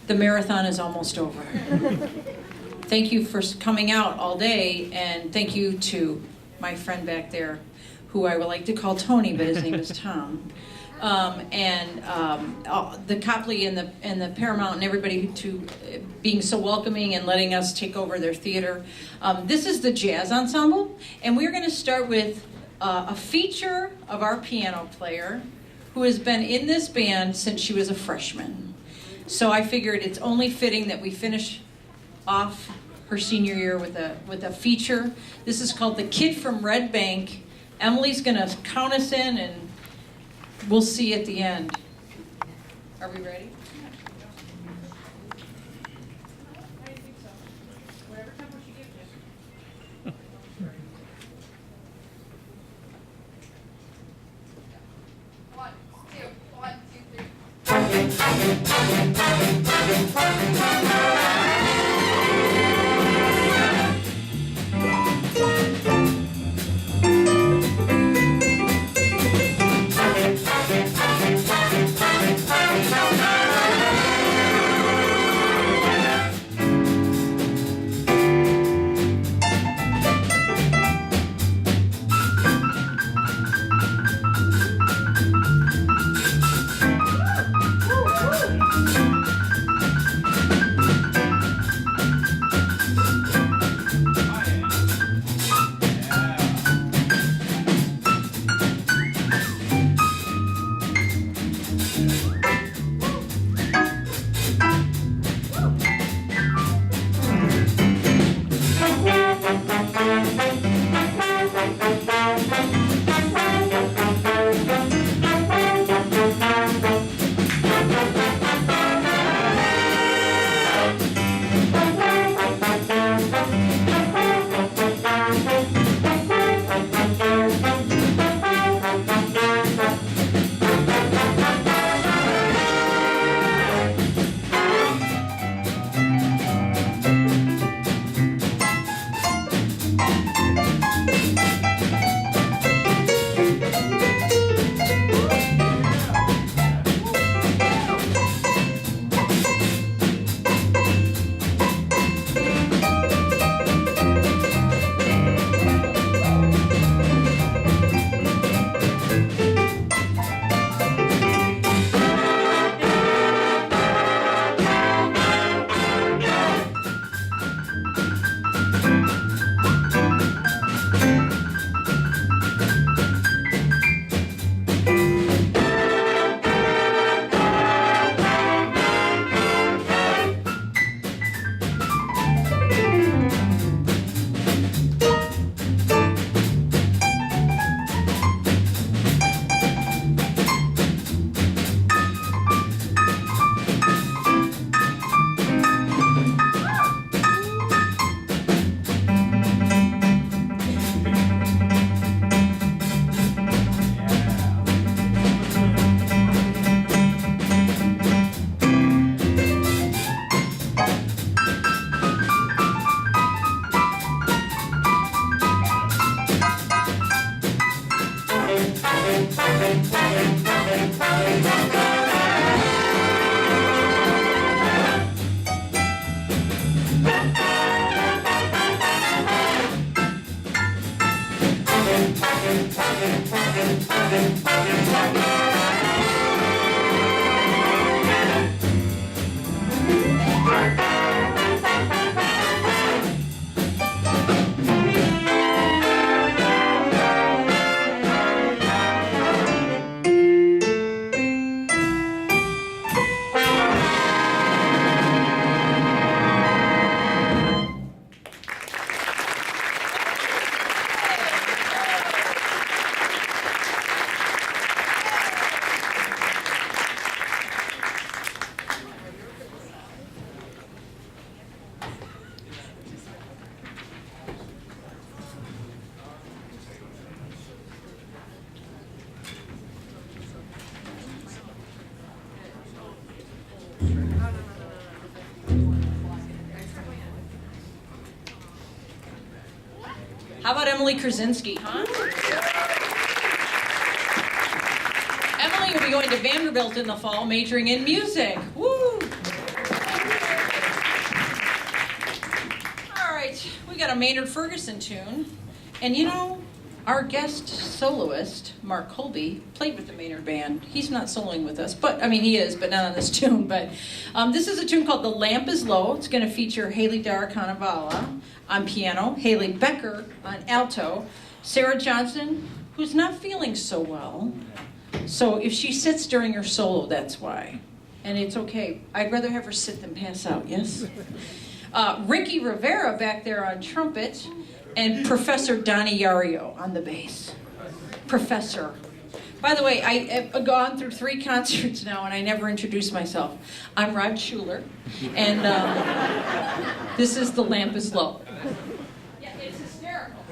the marathon is almost over. Thank you for coming out all day, and thank you to my friend back there, who I would like to call Tony, but his name is Tom. The Copley and the Paramount and everybody to being so welcoming and letting us take over their theater. This is the Jazz Ensemble, and we're going to start with a feature of our piano player who has been in this band since she was a freshman. So I figured it's only fitting that we finish off her senior year with a feature. This is called The Kid from Red Bank. Emily's going to count us in, and we'll see at the end. Are we ready? I think so. Whatever tempo she gives you. One, two, 3. How about Emily Krasinski, huh? Emily will be going to Vanderbilt in the fall, majoring in music. Woo! got a Maynard Ferguson tune. And you know, our guest soloist, Mark Colby, played with the Maynard Band. He's not soloing with us, but I mean he is, but not on this tune. But this is a tune called "The Lamp Is Low." It's going to feature Haley Daracanavala on piano, Haley Becker on alto, Sarah Johnson, who's not feeling so well. So if she sits during her solo, that's why. And it's okay. I'd rather have her sit than pass out, yes? Ricky Rivera back there on trumpet, and Professor Donnie Yario on the bass. Professor. By the way, I have gone through 3 concerts now, and I never introduced myself. I'm Rod Schuler, and this is The Lamp Is Low. Yeah, it's hysterical.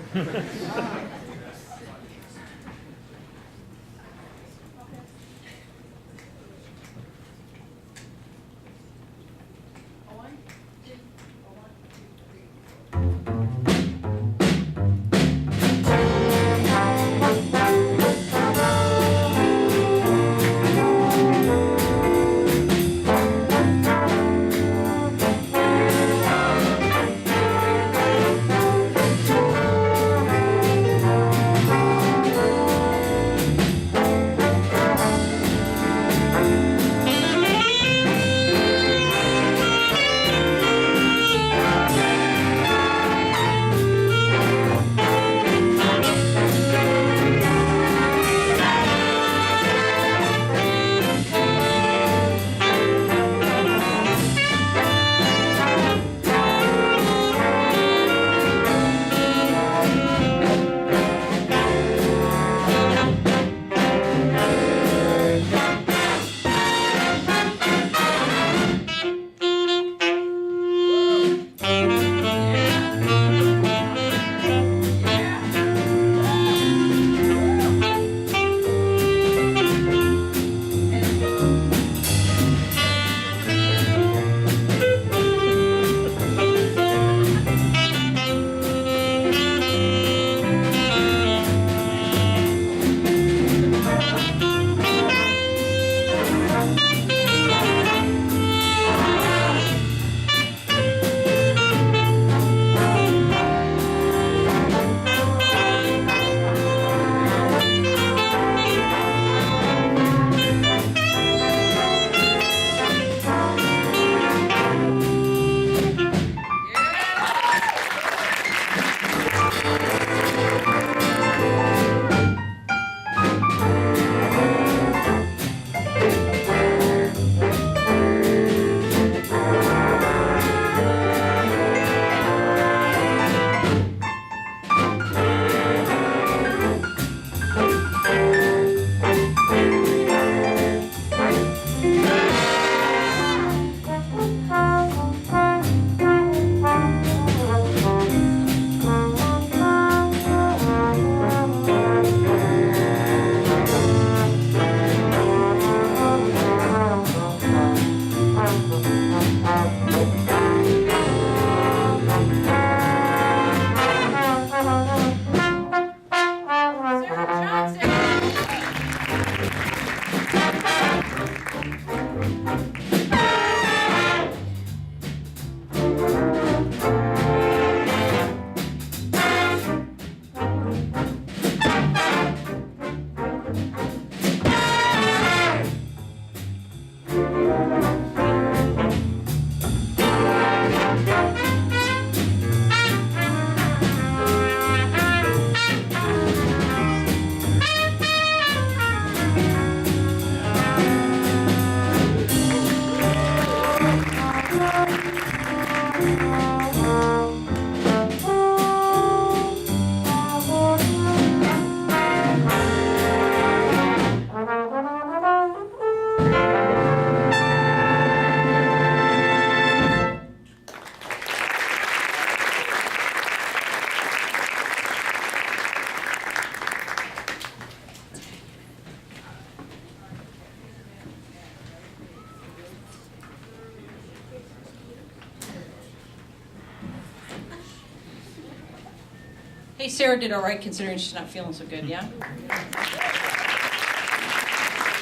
Hey, Sarah did all right considering she's not feeling so good, yeah?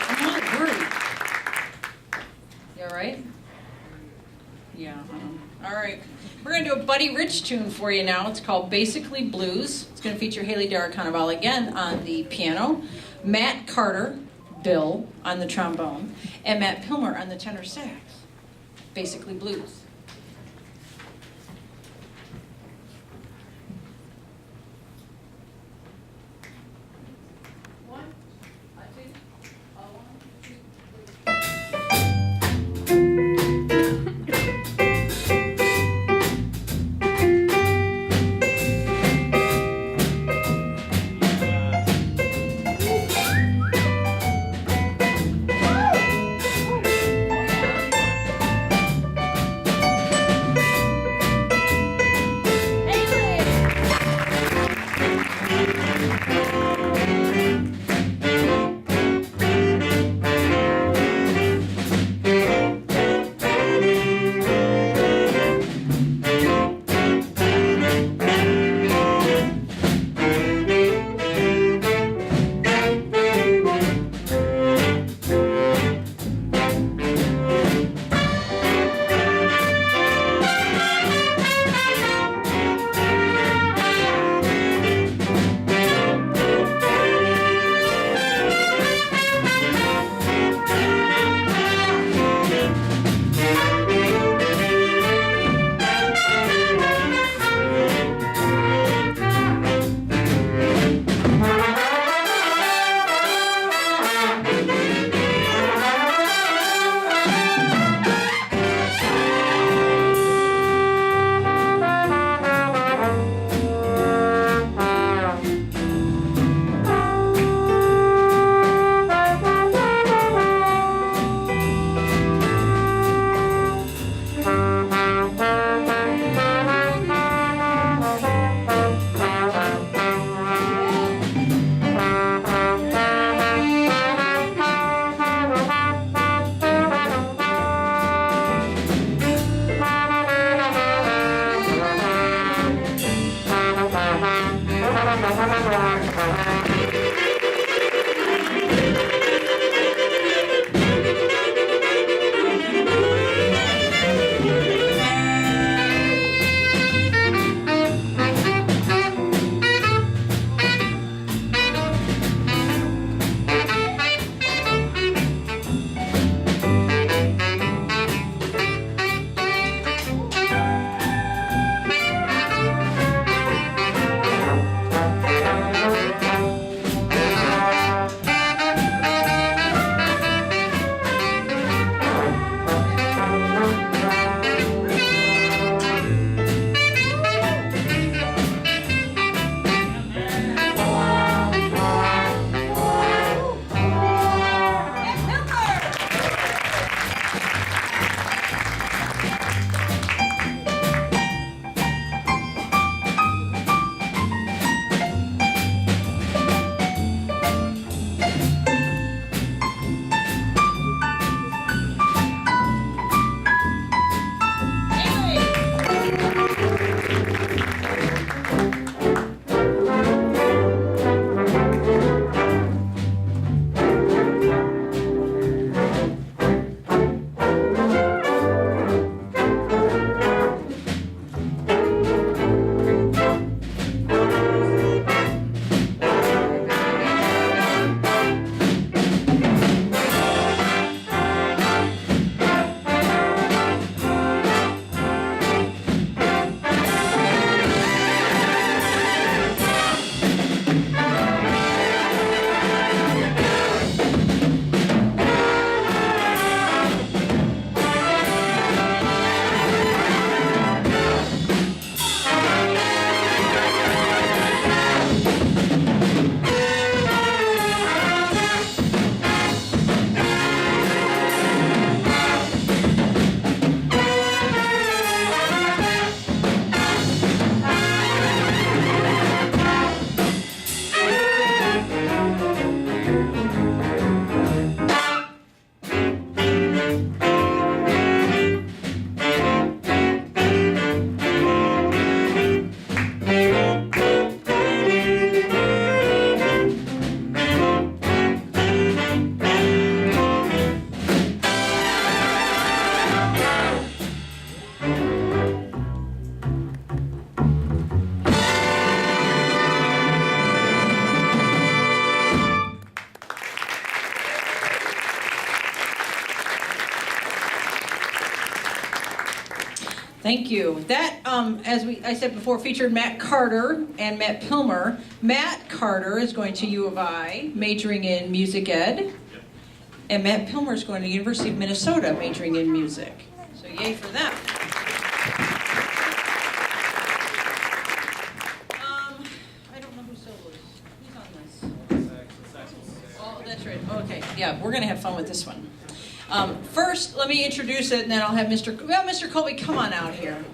I'm not worried. You all right? Yeah. All right. We're going to do a Buddy Rich tune for you now. It's called Basically Blues. It's going to feature Haley Daracanaval again on the piano, Matt Carter, Bill, on the trombone, and Matt Pilmer on the tenor sax. Basically Blues. Thank you. That, as I said before, featured Matt Carter and Matt Pilmer. Matt Carter is going to U of I, majoring in music ed. And Matt Pilmer is going to University of Minnesota, majoring in music. So yay for them. I don't know who soloist. Who's on this? Oh, that's right. Okay, yeah, we're going to have fun with this one. First, let me introduce it, and then I'll have Mr. Copley, come on out here.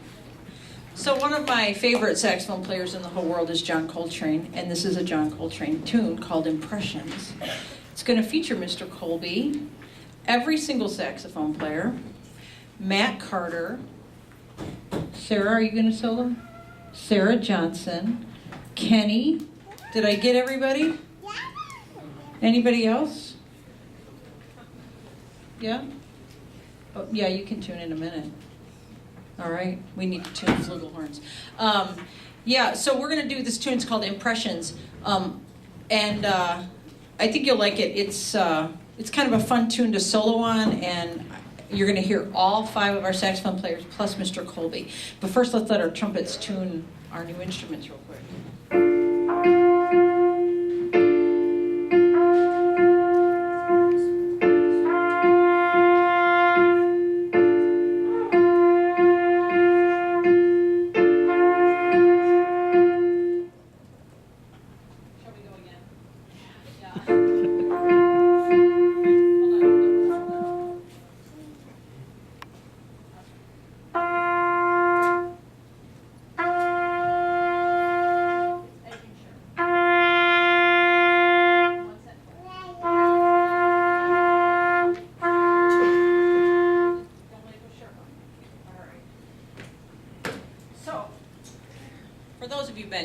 So one of my favorite saxophone players in the whole world is John Coltrane, and this is a John Coltrane tune called Impressions. It's going to feature Mr. Colby, every single saxophone player, Matt Carter, Sarah, are you going to solo? Sarah Johnson, Kenny. Did I get everybody? Anybody else? Yeah? Oh, yeah, you can tune in a minute. All right, we need to tune flugelhorns. Yeah, so we're going to do this tune. It's called Impressions, and I think you'll like it. It's kind of a fun tune to solo on, and you're going to hear all 5 of our saxophone players plus Mr. Colby. But first, let's let our trumpets tune our new instruments real quick.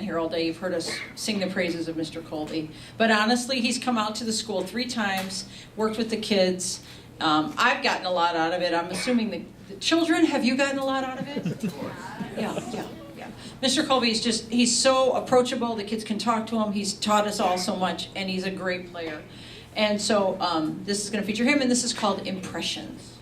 Here all day, you've heard us sing the praises of Mr. Colby, but honestly, he's come out to the school 3 times, worked with the kids. I've gotten a lot out of it. I'm assuming the children, have you gotten a lot out of it? Yeah. Mr. Colby is he's so approachable. The kids can talk to him. He's taught us all so much, and he's a great player. And so this is going to feature him, and this is called Impressions.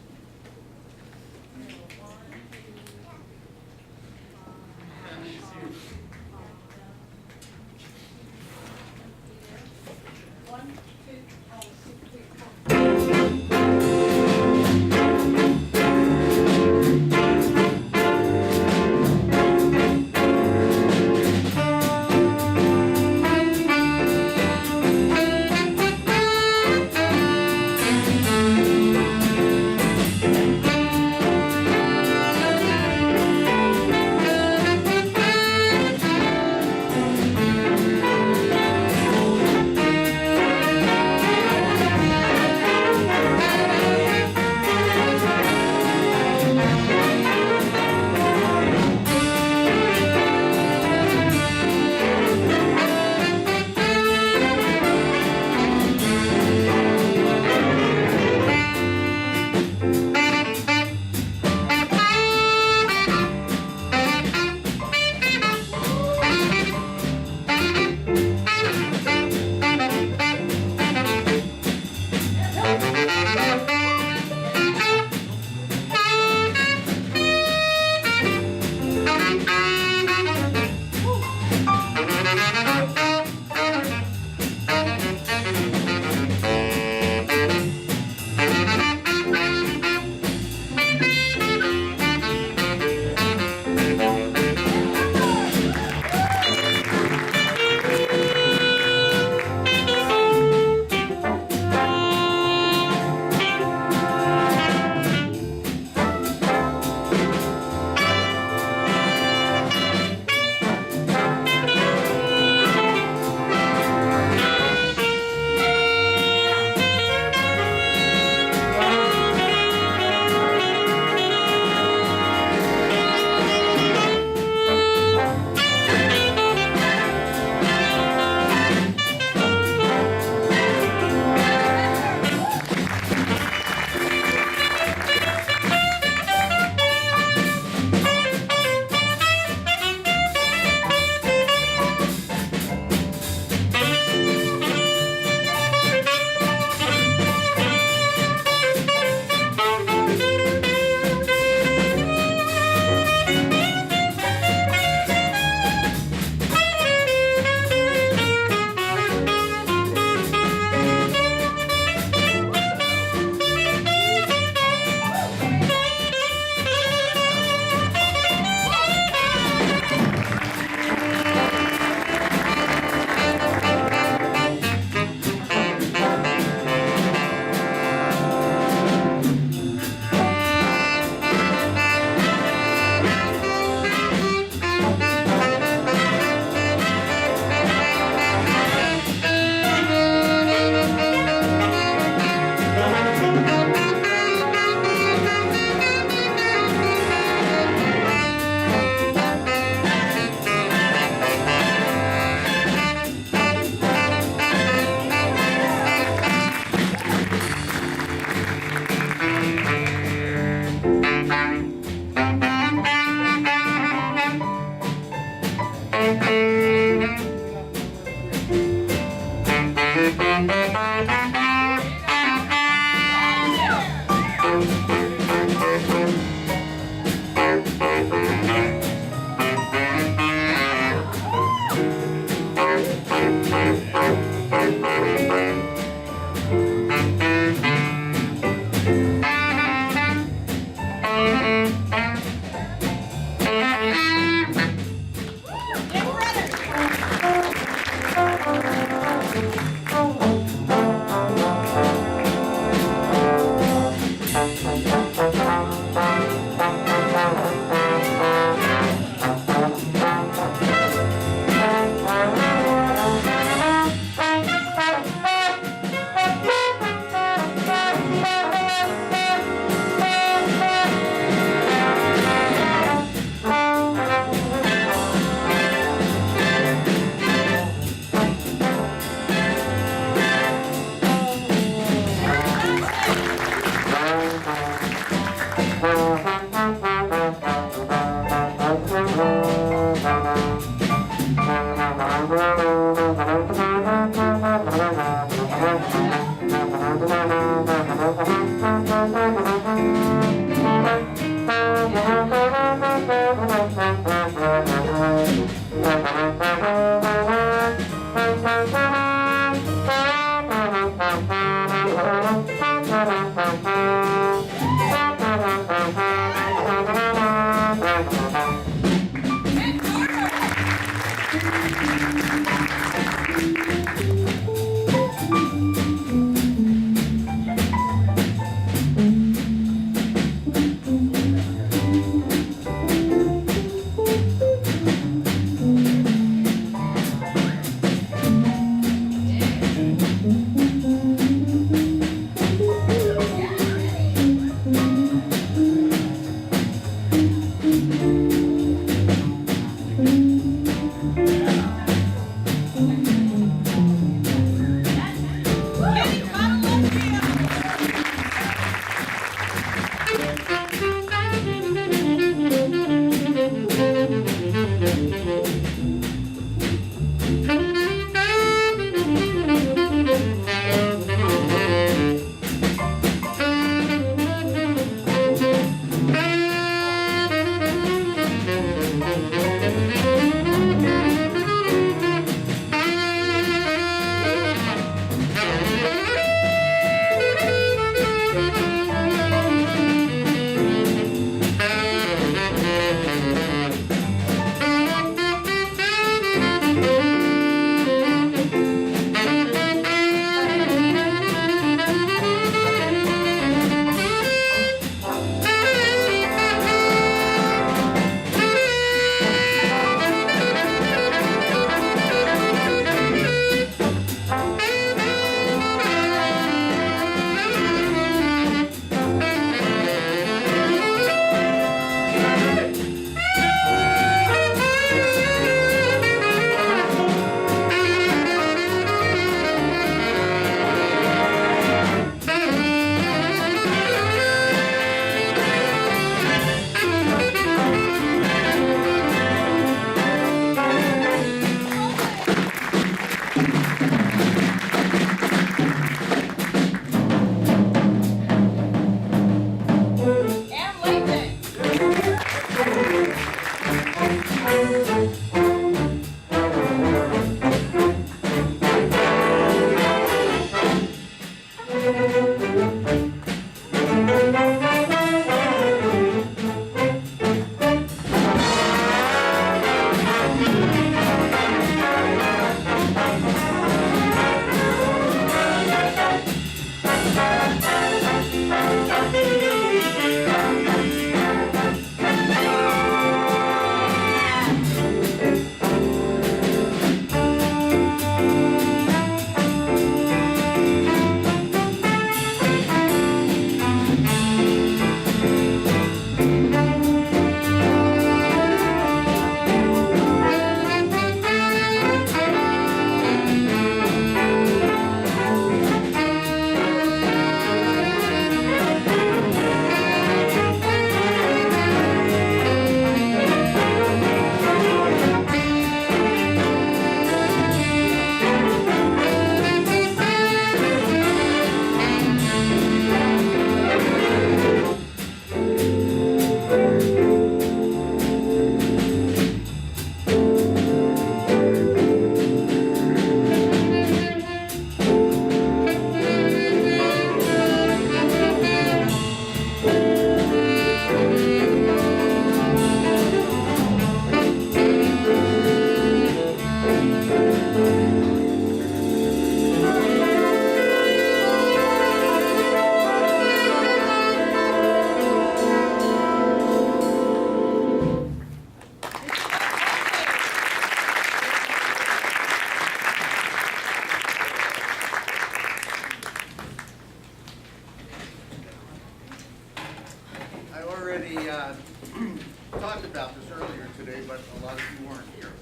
talked about this earlier today, but a lot of you weren't here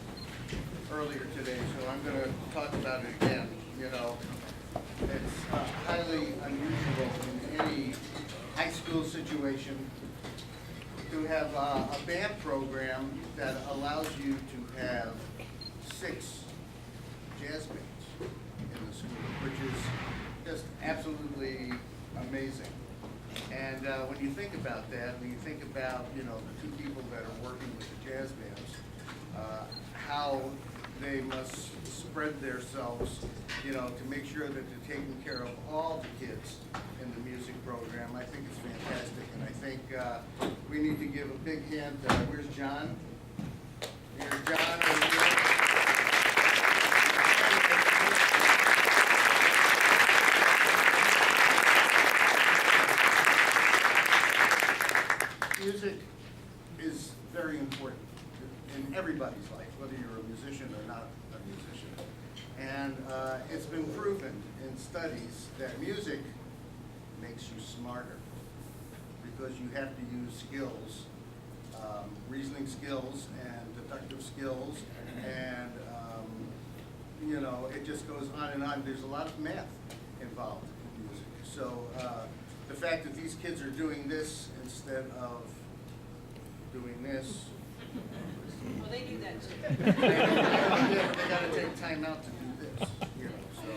earlier today, so I'm going to talk about it again. You know, it's highly unusual in any high school situation to have a band program that allows you to have 6 jazz bands in the school, which is just absolutely amazing. And when you think about that, when you think about, you know, the 2 people that are working with the jazz bands, how they must spread themselves, you know, to make sure that they're taking care of all the kids in the music program, I think it's fantastic. And I think we need to give a big hand. Where's John? Here's John. Music is very important in everybody's life, whether you're a musician or not a musician. And it's been proven in studies that music makes you smarter because you have to use skills, reasoning skills and deductive skills, and you know, it just goes on and on. There's a lot of math involved in music. So the fact that these kids are doing this instead of doing this. Well, they do that too. They got to take time out to do this, you know. So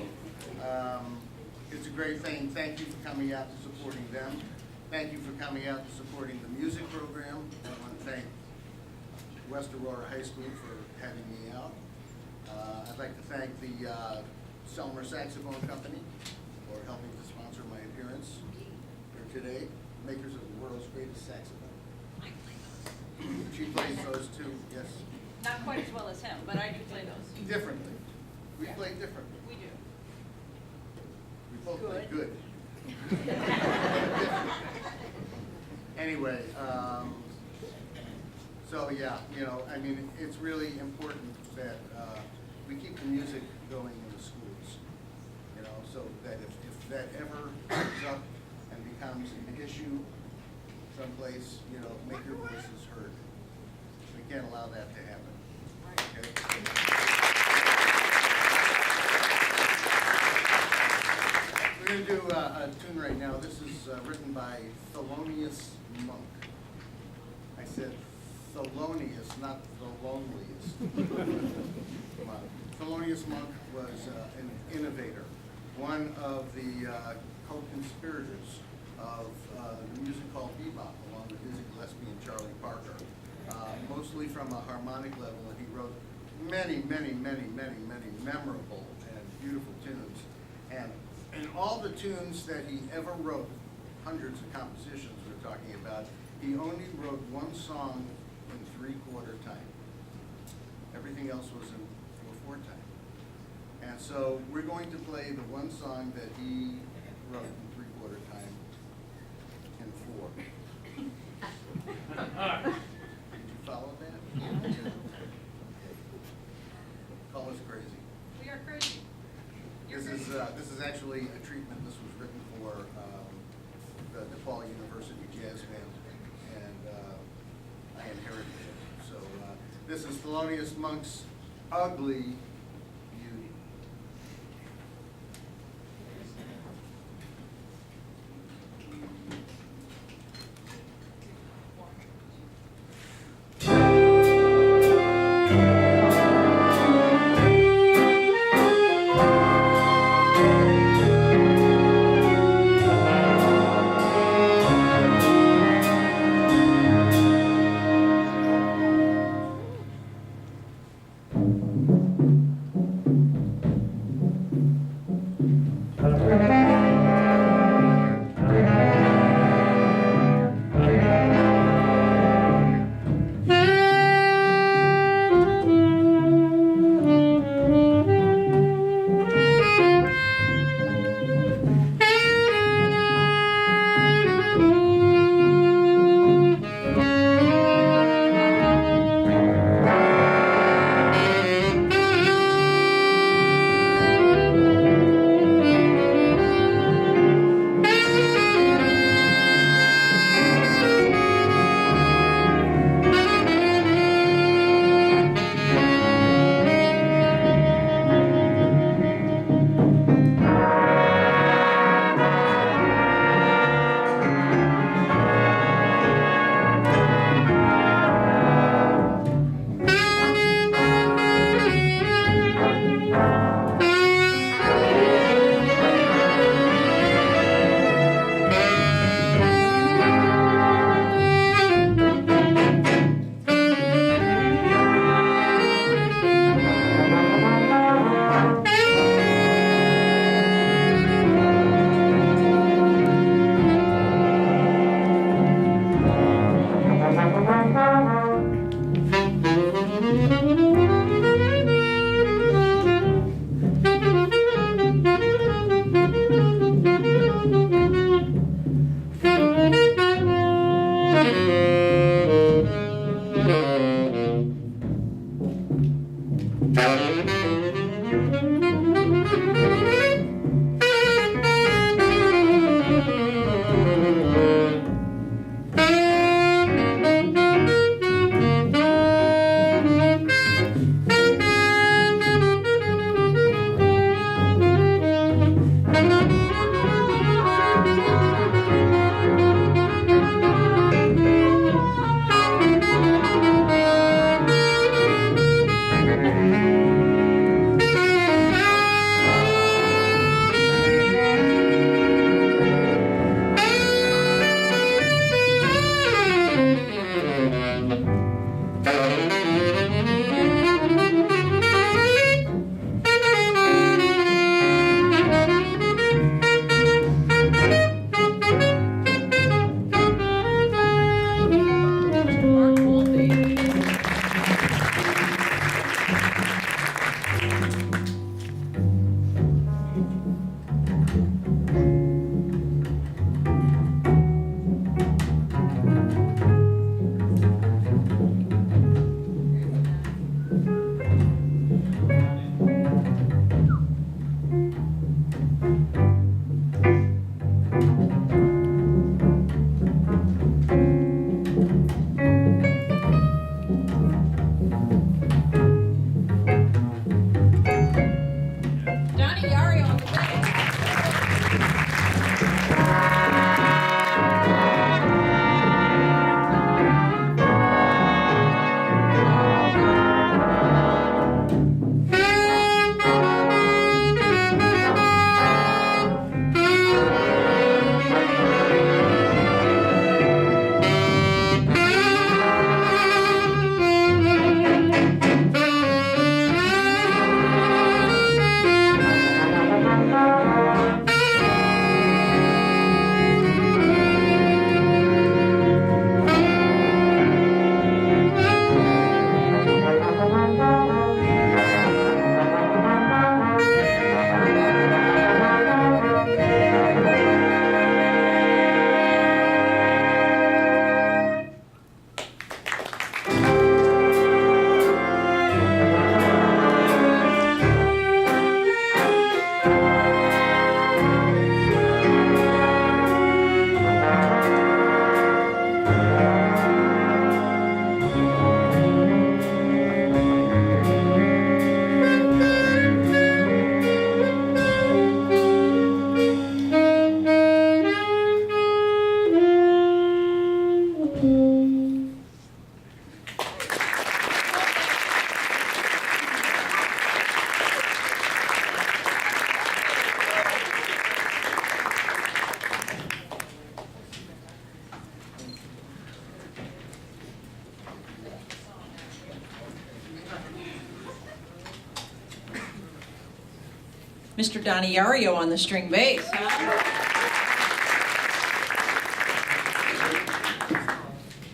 it's a great thing. Thank you for coming out and supporting them. Thank you for coming out and supporting the music program. I want to thank West Aurora High School for having me out. I'd like to thank the Selmer Saxophone Company for helping to sponsor my appearance here today. Makers of the world's greatest saxophone. She plays those too, yes. Not quite as well as him, but I do play those. Differently. We Yeah. play differently. We do. We both play Good. good. Anyway, so yeah, you know, I mean, it's really important that we keep the music going in the schools, you know, so that if that ever comes up and becomes an issue someplace, you know, make your voices heard. We can't allow that to happen. Okay? We're going to do a tune right now. This is written by Thelonious Monk. I said Thelonious, not the loneliest. Thelonious Monk was an innovator, one of the co-conspirators of the music called bebop, along with Dizzy Gillespie and Charlie mostly from a harmonic level, and he wrote many memorable and beautiful tunes. And in all the tunes that he ever wrote, hundreds of compositions we're talking about, he only wrote one song in 3/4 time. Everything else was in 4/4 time. And so we're going to play the one song that he wrote in 3/4 time in 4. Did you follow that? Call us crazy. We are crazy. You're crazy. This is actually a treatment. This was written for the DePaul University Jazz Band, and I inherited it. So this is Thelonious Monk's Ugly Beauty. Mr. Doniario on the string bass.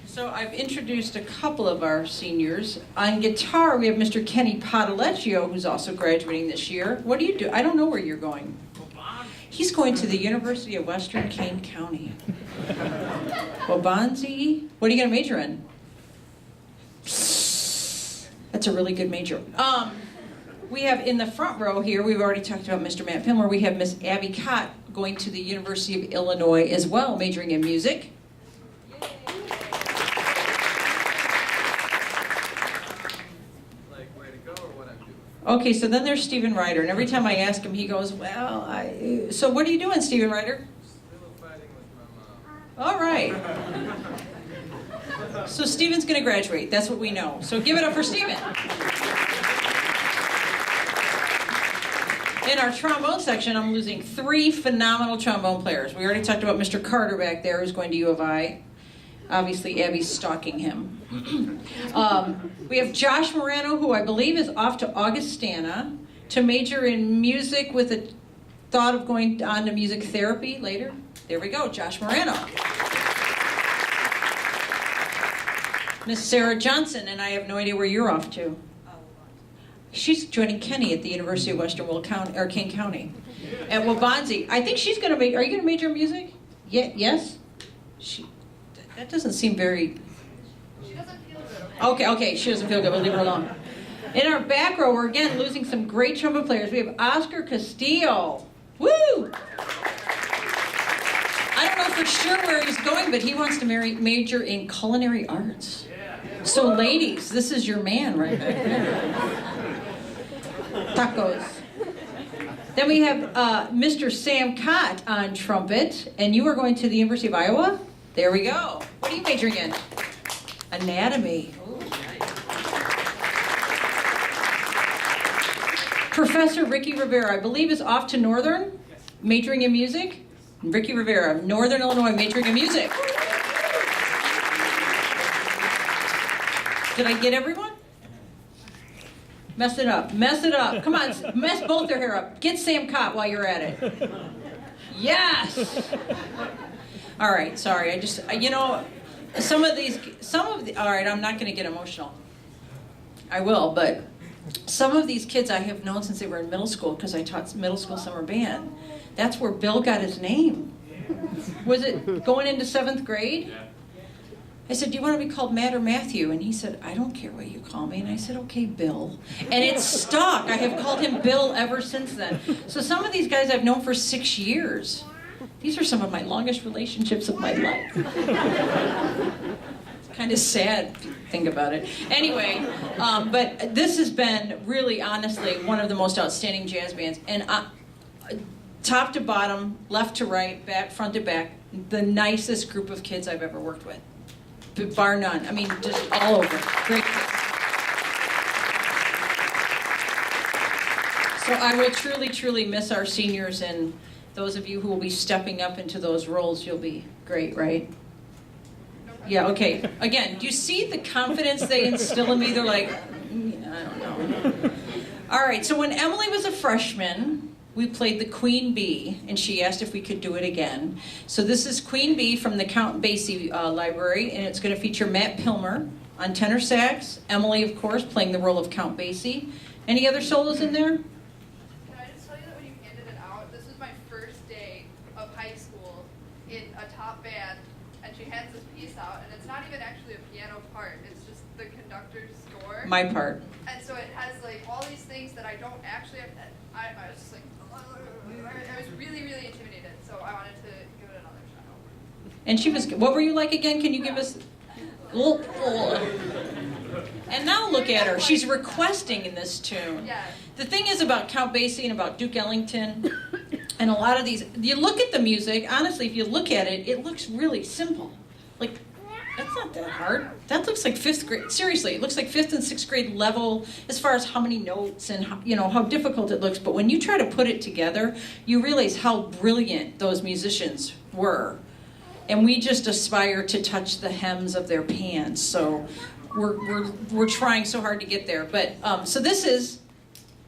So I've introduced a couple of our seniors. On guitar, we have Mr. Kenny Padalecchio, who's also graduating this year. What do you do? I don't know where you're going. He's going to the University of Western Kane County. Wabanzi? What are you going to major in? That's a really good major. We have in the front row here, we've already talked about Mr. Matt Pilmer, we have Miss Abby Cott going to the University of Illinois as well, majoring in music. Okay, so then there's Stephen Ryder, and every time I ask him, he goes, well, so what are you doing, Stephen Ryder? Still fighting with my mom. All right. So Stephen's going to graduate. That's what we know. So give it up for Stephen. In our trombone section, I'm losing 3 phenomenal trombone players. We already talked about Mr. Carter back there, who's going to U of I. Obviously, Abby's stalking him. We have Josh Morano, who I believe is off to Augustana to major in music with a thought of going on to music therapy later. There we go, Josh Morano. Miss Sarah Johnson, and I have no idea where you're off to. She's joining Kenny at the University of Western Kane County. At Wabanzi. I think she's going to are you going to major in music? Yes? That doesn't seem very... She doesn't feel good. Okay, she doesn't feel good. We'll leave her alone. In our back row, we're again losing some great trumpet players. We have Oscar Castillo. Woo! I don't know for sure where he's going, but he wants to major in culinary arts. So ladies, this is your man right back there. Tacos. Then we have Mr. Sam Cott on trumpet, and you are going to the University of Iowa? There we go. What are you majoring in? Anatomy. Ooh, nice. Professor Ricky Rivera, I believe, is off to Northern, majoring in music. Ricky Rivera, Northern Illinois, majoring in music. Did I get everyone? Mess it up. Mess it up. Come on, mess both their hair up. Get Sam Cott while you're at it. Yes! All right, sorry. All right, I'm not going to get emotional. I will, but some of these kids I have known since they were in middle school because I taught middle school summer band. That's where Bill got his name. Was it going into 7th grade? Yeah. I said, do you want to be called Matt or Matthew? And he said, I don't care what you call me. And I said, okay, Bill. And it's stuck. I have called him Bill ever since then. So some of these guys I've known for 6 years. These are some of my longest relationships of my life. It's kind of sad if you think about it. Anyway, but this has been really, honestly, one of the most outstanding jazz bands. And top to bottom, left to right, front to back, the nicest group of kids I've ever worked with. Bar none. I mean, just all over. Great kids. So I will truly, truly miss our seniors, and those of you who will be stepping up into those roles, you'll be great, right? Yeah, okay. Again, do you see the confidence they instill in me? They're like, I don't know. All right, so when Emily was a freshman, we played the Queen Bee, and she asked if we could do it again. So this is Queen Bee from the Count Basie library, and it's going to feature Matt Pilmer on tenor sax, Emily, of course, playing the role of Count Basie. Any other solos in there? Can I just tell you that when you handed it out, this was my first day of high school in a top band, and she hands this piece out, and it's not even actually a piano part, it's just the conductor's score. My part. And so it has like all these things that I don't actually have. I was just like, I was really, really intimidated, so I wanted to give it another shot. And she was, what were you like again? Can you give us? And now look at her. She's requesting in this tune. Yeah. The thing is about Count Basie and about Duke Ellington, and a lot of these, you look at the music, honestly, if you look at it, it looks really simple. Like, that's not that hard. That looks like 5th grade. Seriously, it looks like 5th and 6th grade level as far as how many notes and how difficult it looks. But when you try to put it together, you realize how brilliant those musicians were. And we just aspire to touch the hems of their pants. So we're trying so hard to get there. But so this is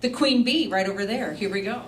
the Queen Bee right over there. Here we go.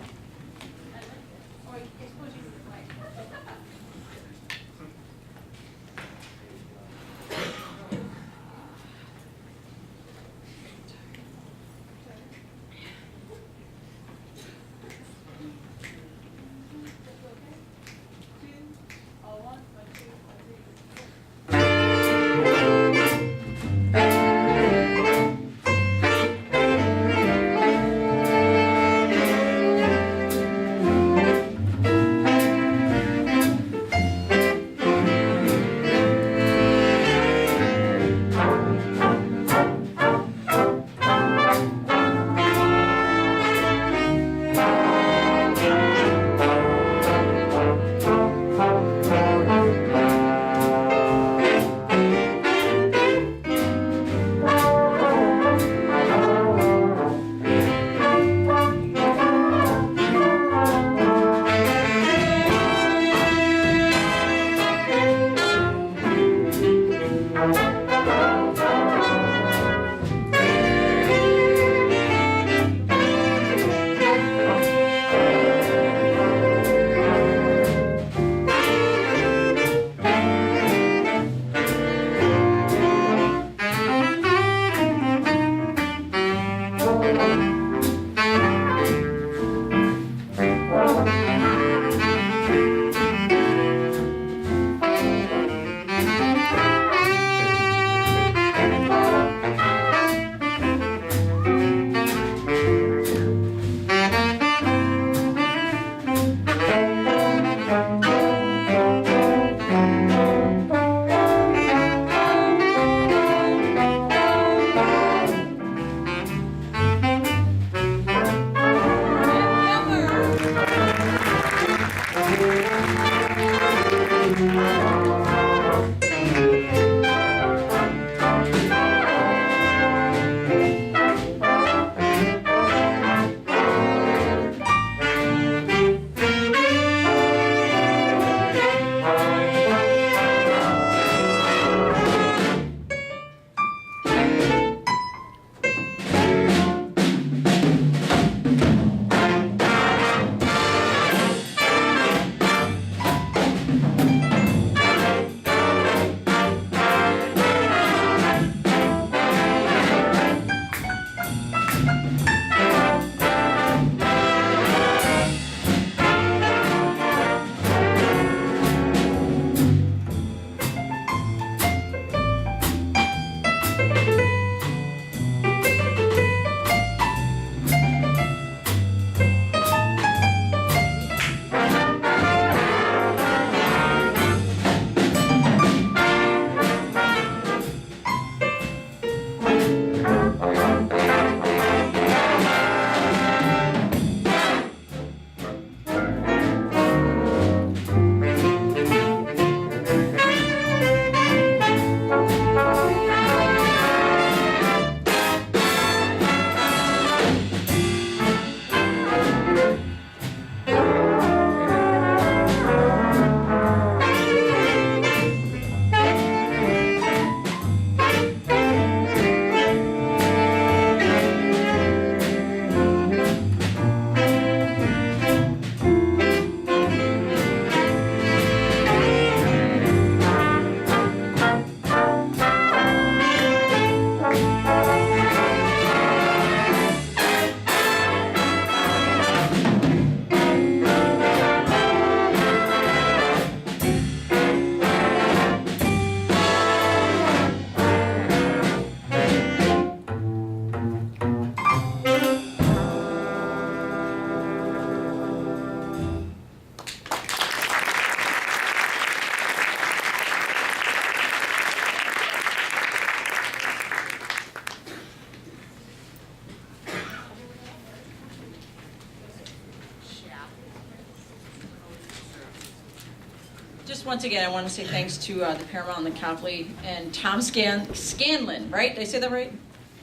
just once again, I want to say thanks to the Paramount and the Copley and Tom Scanlon, right? Did I say that right?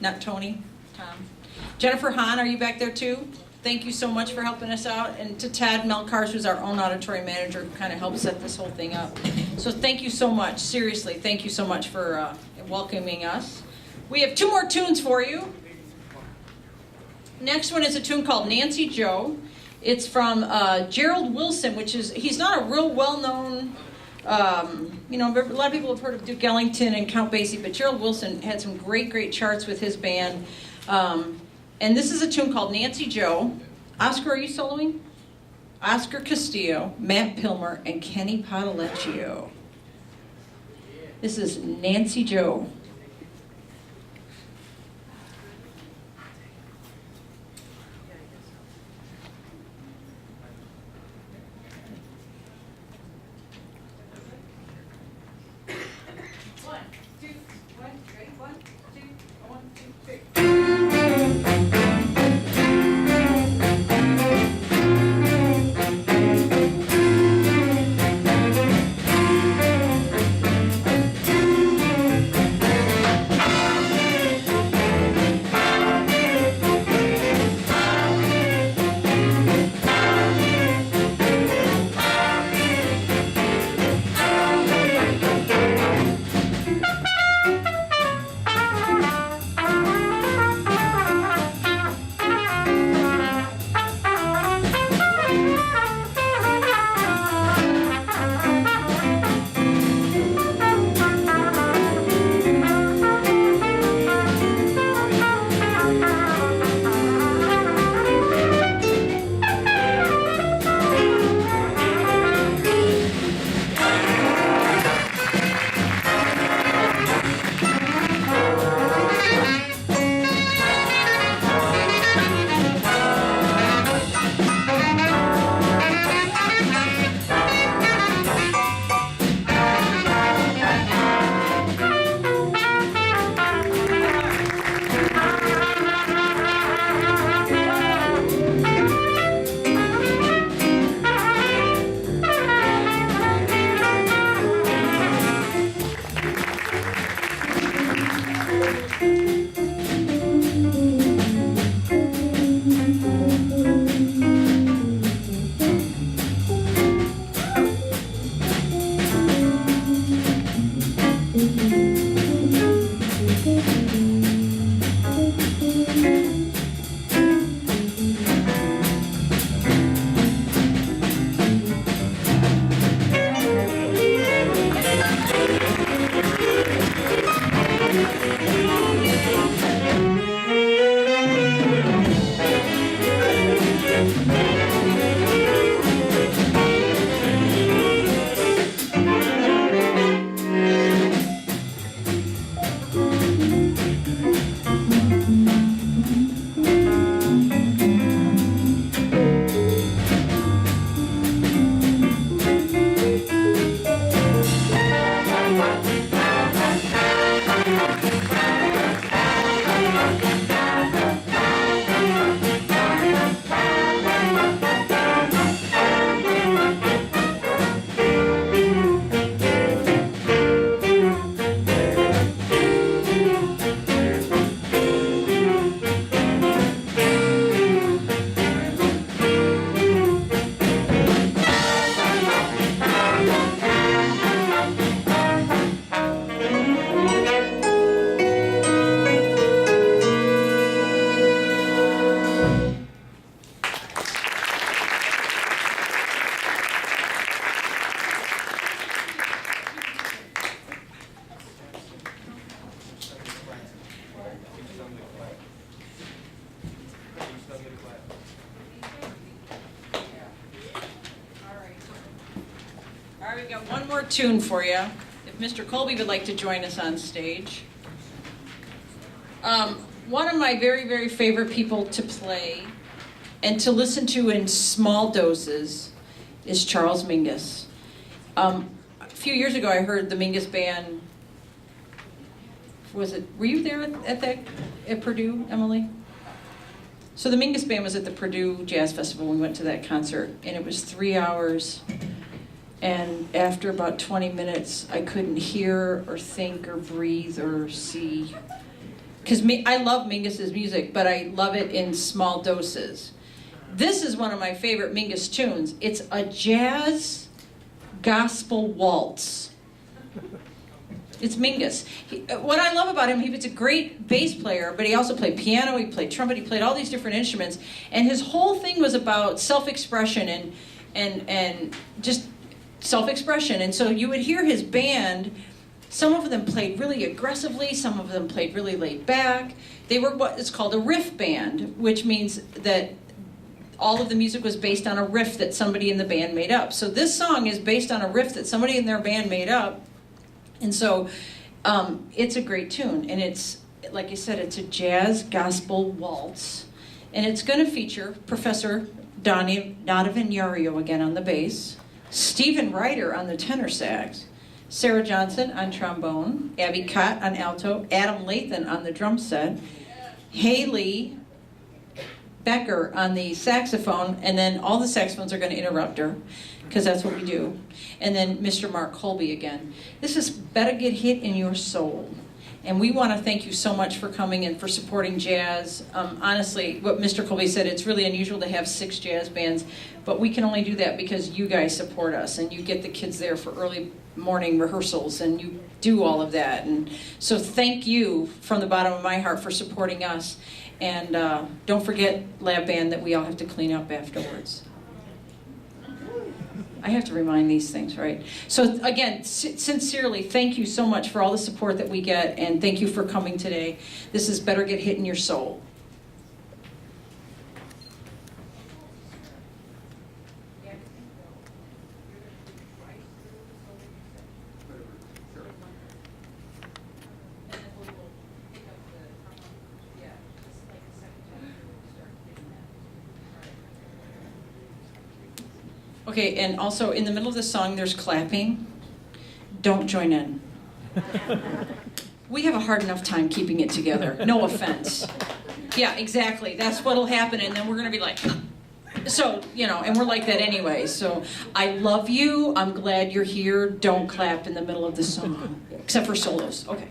Not Tony, Tom. Jennifer Hahn, are you back there too? Thank you so much for helping us out. And to Tad Melkars, who's our own auditorium manager, who kind of helped set this whole thing up. So thank you so much. Seriously, thank you so much for welcoming us. We have 2 more tunes for you. Next one is a tune called Nancy Joe. It's from Gerald Wilson, he's not a real well-known, a lot of people have heard of Duke Ellington and Count Basie, but Gerald Wilson had some great charts with his band. And this is a tune called Nancy Joe. Oscar, are you soloing? Oscar Castillo, Matt Pilmer, and Kenny Podalecchio. This is Nancy Joe. All right, we got one more tune for you. If Mr. Colby would like to join us on stage. One of my very favorite people to play and to listen to in small doses is Charles Mingus. A few years ago, I heard the Mingus Band. Were you there at Purdue, Emily? So the Mingus Band was at the Purdue Jazz Festival when we went to that concert, and it was 3 hours. And after about 20 minutes, I couldn't hear or think or breathe or see. Because I love Mingus's music, but I love it in small doses. This is one of my favorite Mingus tunes. It's a jazz gospel waltz. It's Mingus. What I love about him, he was a great bass player, but he also played piano, he played trumpet, he played all these different instruments, and his whole thing was about self-expression and just self-expression. And so you would hear his band, some of them played really aggressively, some of them played really laid back. They were what is called a riff band, which means that all of the music was based on a riff that somebody in the band made up. So this song is based on a riff that somebody in their band made up. And so it's a great tune. And it's, like I said, it's a jazz gospel waltz. And it's going to feature Professor Donovan Yario again on the bass, Stephen Ryder on the tenor sax, Sarah Johnson on trombone, Abby Cott on alto, Adam Lathan on the drum set, Haley Becker on the saxophone, and then all the saxophones are going to interrupt her, because that's what we do. And then Mr. Mark Colby again. This is Better Get Hit in Your Soul. And we want to thank you so much for coming and for supporting jazz. Honestly, what Mr. Colby said, it's really unusual to have 6 jazz bands, but we can only do that because you guys support us, and you get the kids there for early morning rehearsals, and you do all of that. And so thank you from the bottom of my heart for supporting us. And don't forget lab band that we all have to clean up afterwards. I have to remind these things, right? So again, sincerely, thank you so much for all the support that we get, and thank you for coming today. This is Better Get Hit in Your Soul. Okay, and also in the middle of the song, there's clapping. Don't join in. We have a hard enough time keeping it together. No offense. Yeah, exactly. That's what'll happen, and then we're gonna be like, so, you know, and we're like that anyway. So I love you. I'm glad you're here. Don't clap in the middle of the song, except for solos. Okay.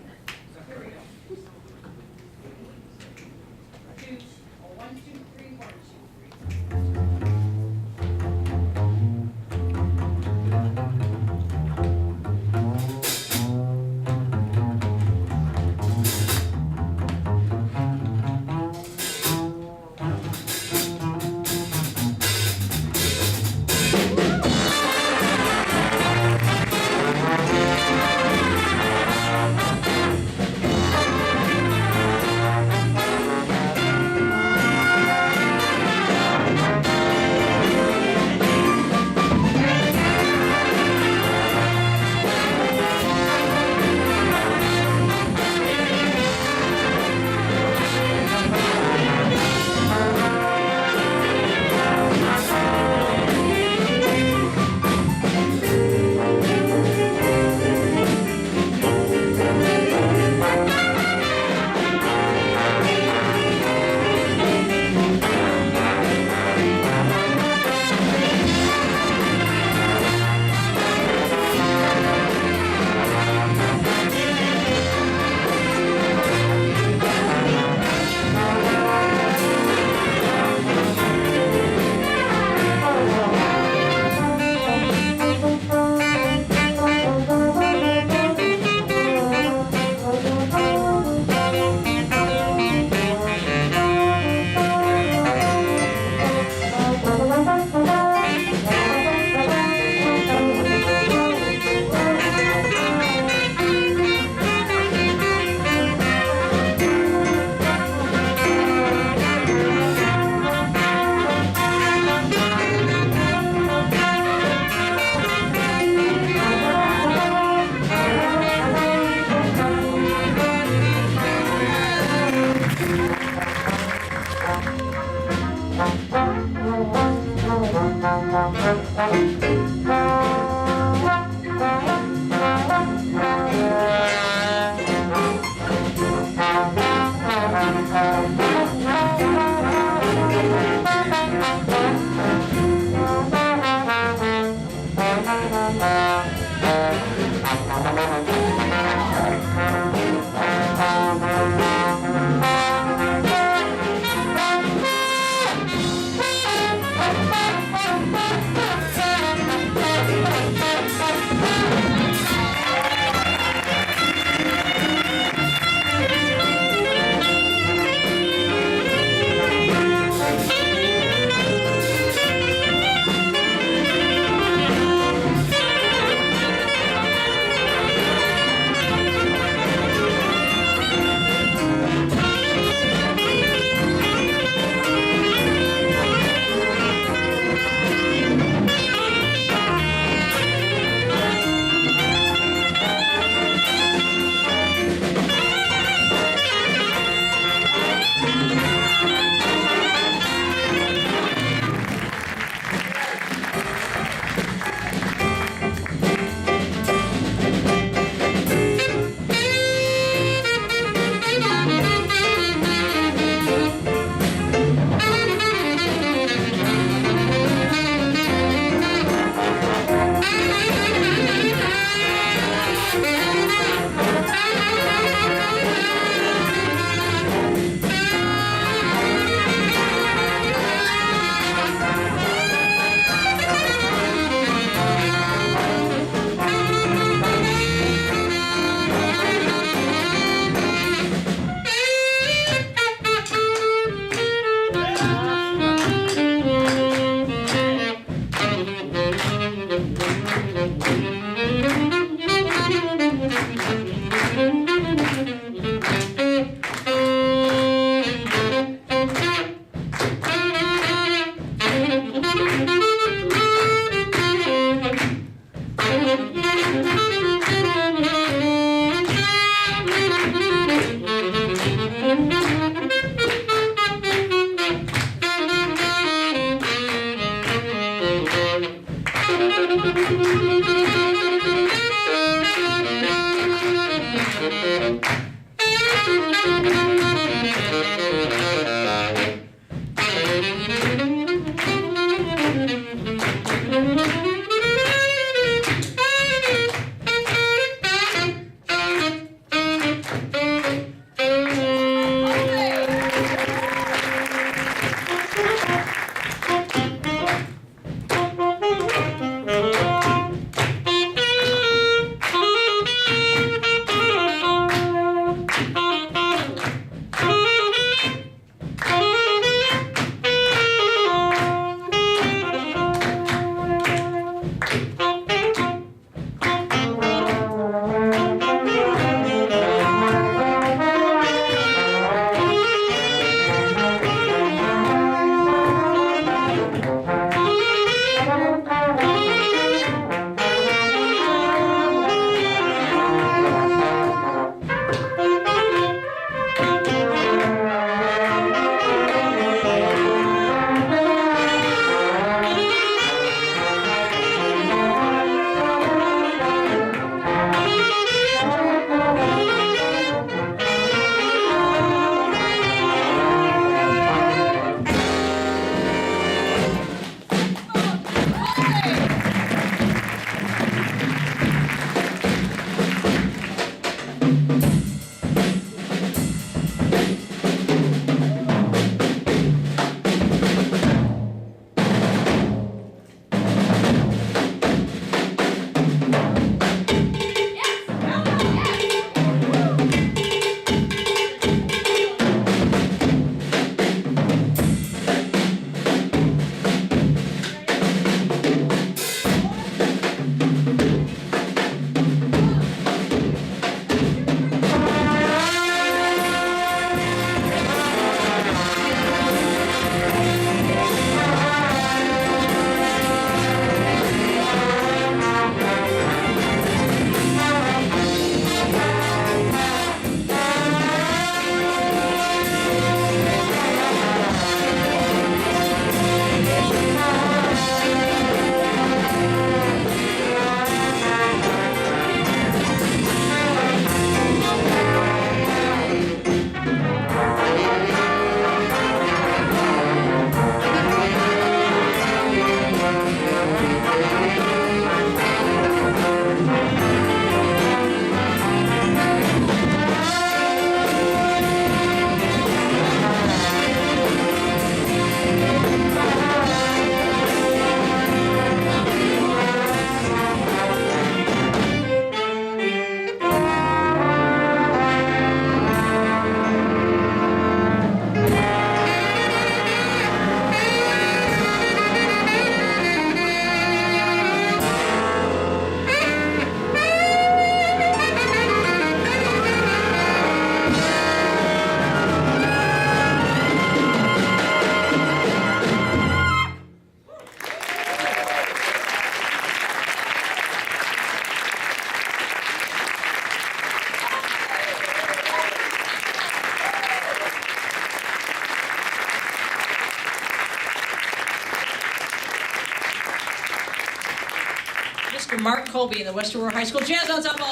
Mr. Mark Copley and the West Aurora High School Jazz Ensemble.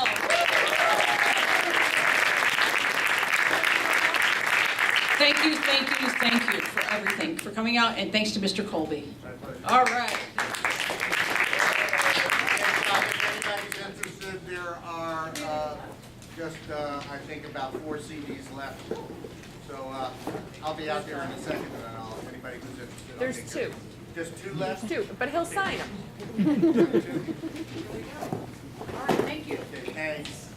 Thank you for everything, for coming out, and thanks to Mr. Colby. All right. If anybody's interested, there are just, I think, about 4 CDs left. So I'll be out there in a second, and if anybody who's interested. I'll There's take two. them. Just 2 left? Two, but he'll sign them. All right, thank you. Okay, thanks.